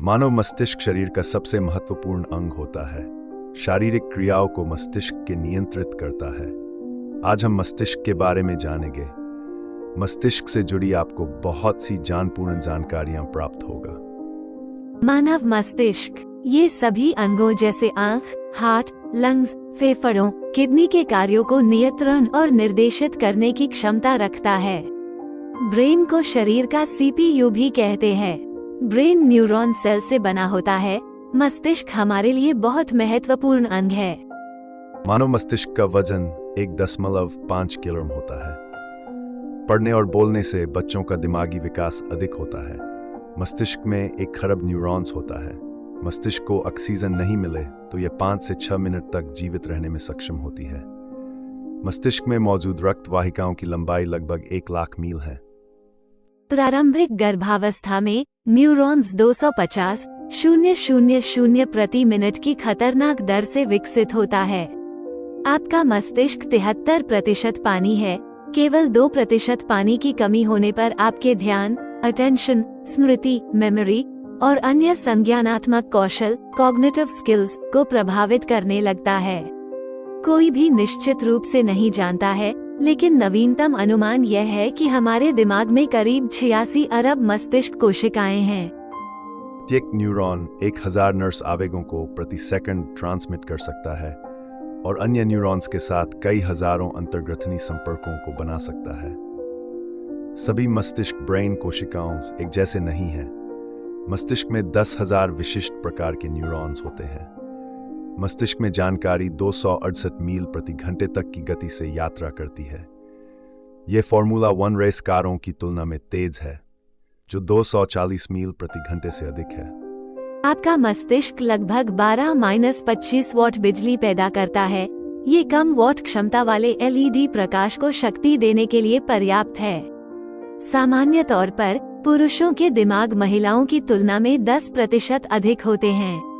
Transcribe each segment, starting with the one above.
मानव मस्तिष्क शरीर का सबसे महत्वपूर्ण अंग होता है। शारीरिक क्रियाओं को मस्तिष्क के नियंत्रित करता है। आज हम मस्तिष्क के बारे में जानेंगे। मस्तिष्क से जुड़ी आपको बहुत सी जानपूर्ण जानकारियां प्राप्त होगा। मानव मस्तिष्क ये सभी अंगों जैसे आंख, हार्ट, लंग्स, फेफड़ों, किडनी के कार्यों को नियंत्रण और निर्देशित करने की क्षमता रखता है। ब्रेन को शरीर का सीपीयू भी कहते हैं। ब्रेन न्यूरॉन सेल से बना होता है। मस्तिष्क हमारे लिए बहुत महत्वपूर्ण अंग है। मानव मस्तिष्क का वजन 1.5 किलोग्राम होता है। पढ़ने और बोलने से बच्चों का दिमागी विकास अधिक होता है। मस्तिष्क में 1 खरब न्यूरॉन्स होता है। मस्तिष्क को ऑक्सीजन नहीं मिले तो यह 5 से 6 मिनट तक जीवित रहने में सक्षम होती है। मस्तिष्क में मौजूद रक्त वाहिकाओं की लंबाई लगभग 1 लाख मील है। प्रारंभिक गर्भावस्था में न्यूरॉन्स 250,000 प्रति मिनट की खतरनाक दर से विकसित होता है। आपका मस्तिष्क 73% पानी है। केवल 2% पानी की कमी होने पर आपके ध्यान, अटेंशन, स्मृति, मेमोरी और अन्य संज्ञानात्मक कौशल कॉग्निटिव स्किल्स को प्रभावित करने लगता है। कोई भी निश्चित रूप से नहीं जानता है, लेकिन नवीनतम अनुमान यह है कि हमारे दिमाग में करीब 86 अरब मस्तिष्क कोशिकाएं हैं। एक न्यूरॉन 1000 नर्स आवेगों को प्रति सेकंड ट्रांसमिट कर सकता है और अन्य न्यूरॉन्स के साथ कई हजारों अंतर्ग्रथनी संपर्कों को बना सकता है। सभी मस्तिष्क ब्रेन कोशिकाओं एक जैसे नहीं हैं। मस्तिष्क में 10,000 विशिष्ट प्रकार के न्यूरॉन्स होते हैं। मस्तिष्क में जानकारी 268 मील प्रति घंटे तक की गति से यात्रा करती है। यह फार्मूला 1 रेस कारों की तुलना में तेज है, जो 240 मील प्रति घंटे से अधिक है। आपका मस्तिष्क लगभग 12-25 वॉट बिजली पैदा करता है। ये कम वॉट क्षमता वाले एलईडी प्रकाश को शक्ति देने के लिए पर्याप्त है। सामान्य तौर पर पुरुषों के दिमाग महिलाओं की तुलना में 10% अधिक होते हैं।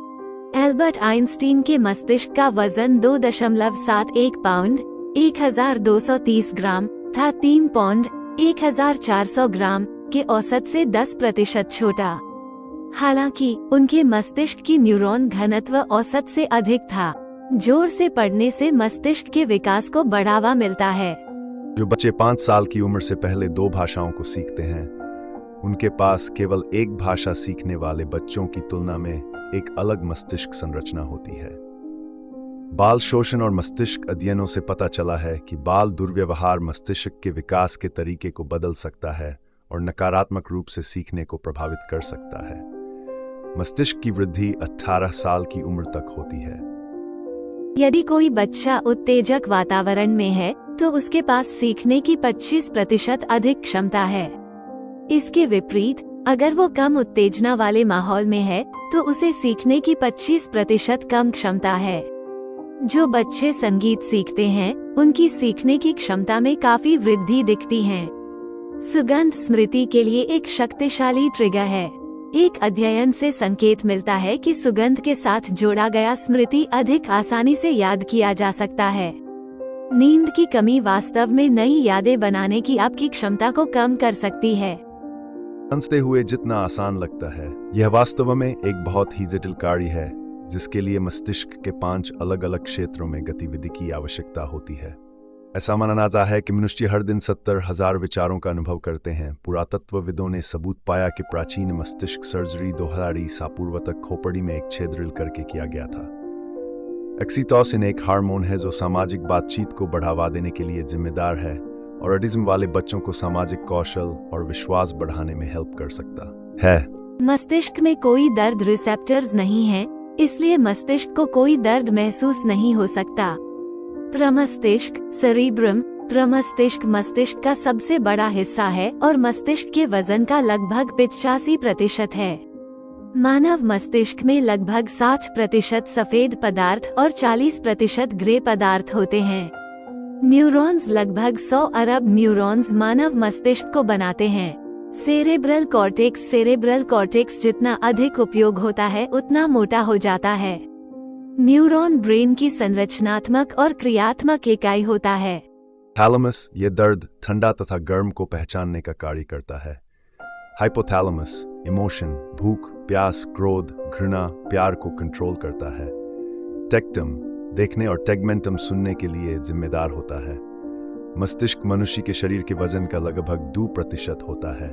एल्बर्ट आइंस्टीन के मस्तिष्क का वजन 2.71 पाउंड 1230 ग्राम था। 3 पाउंड 1400 ग्राम के औसत से 10% छोटा। हालांकि उनके मस्तिष्क की न्यूरॉन घनत्व औसत से अधिक था। जोर से पढ़ने से मस्तिष्क के विकास को बढ़ावा मिलता है। जो बच्चे 5 साल की उम्र से पहले 2 भाषाओं को सीखते हैं, उनके पास केवल 1 भाषा सीखने वाले बच्चों की तुलना में एक अलग मस्तिष्क संरचना होती है। बाल शोषण और मस्तिष्क अध्ययनों से पता चला है कि बाल दुर्व्यवहार मस्तिष्क के विकास के तरीके को बदल सकता है और नकारात्मक रूप से सीखने को प्रभावित कर सकता है। मस्तिष्क की वृद्धि 18 साल की उम्र तक होती है। यदि कोई बच्चा उत्तेजक वातावरण में है, तो उसके पास सीखने की 25% अधिक क्षमता है। इसके विपरीत, अगर वो कम उत्तेजना वाले माहौल में है, तो उसे सीखने की 25% कम क्षमता है। जो बच्चे संगीत सीखते हैं, उनकी सीखने की क्षमता में काफी वृद्धि दिखती है। सुगंध स्मृति के लिए एक शक्तिशाली ट्रिगर है। एक अध्ययन से संकेत मिलता है कि सुगंध के साथ जोड़ा गया स्मृति अधिक आसानी से याद किया जा सकता है। नींद की कमी वास्तव में नई यादें बनाने की आपकी क्षमता को कम कर सकती है। हंसते हुए जितना आसान लगता है, यह वास्तव में एक बहुत ही जटिल कार्य है, जिसके लिए मस्तिष्क के 5 अलग-अलग क्षेत्रों में गतिविधि की आवश्यकता होती है। ऐसा माना जाता है कि मनुष्य हर दिन 70,000 विचारों का अनुभव करते हैं। पुरातत्वविदों ने सबूत पाया कि प्राचीन मस्तिष्क सर्जरी 2000 ईसा पूर्व तक खोपड़ी में एक छेद ड्रिल करके किया गया था। ऑक्सीटोसिन एक हार्मोन है जो सामाजिक बातचीत को बढ़ावा देने के लिए जिम्मेदार है और ऑटिज्म वाले बच्चों को सामाजिक कौशल और विश्वास बढ़ाने में हेल्प कर सकता है। मस्तिष्क में कोई दर्द रिसेप्टर्स नहीं है, इसलिए मस्तिष्क को कोई दर्द महसूस नहीं हो सकता। प्रमस्तिष्क सेरिब्रम प्रमस्तिष्क मस्तिष्क का सबसे बड़ा हिस्सा है और मस्तिष्क के वजन का लगभग 85% है। मानव मस्तिष्क में लगभग 60% सफेद पदार्थ और 40% ग्रे पदार्थ होते हैं। न्यूरॉन्स लगभग 100 अरब न्यूरॉन्स मानव मस्तिष्क को बनाते हैं। सेरेब्रल कॉर्टेक्स जितना अधिक उपयोग होता है उतना मोटा हो जाता है। न्यूरॉन ब्रेन की संरचनात्मक और क्रियात्मक इकाई होता है। थैलेमस ये दर्द, ठंडा तथा गर्म को पहचानने का कार्य करता है। हाइपोथैलेमस इमोशन, भूख, प्यास, क्रोध, घृणा, प्यार को कंट्रोल करता है। टेक्टम देखने और टेगमेंटम सुनने के लिए जिम्मेदार होता है। मस्तिष्क मनुष्य के शरीर के वजन का लगभग 2% होता है।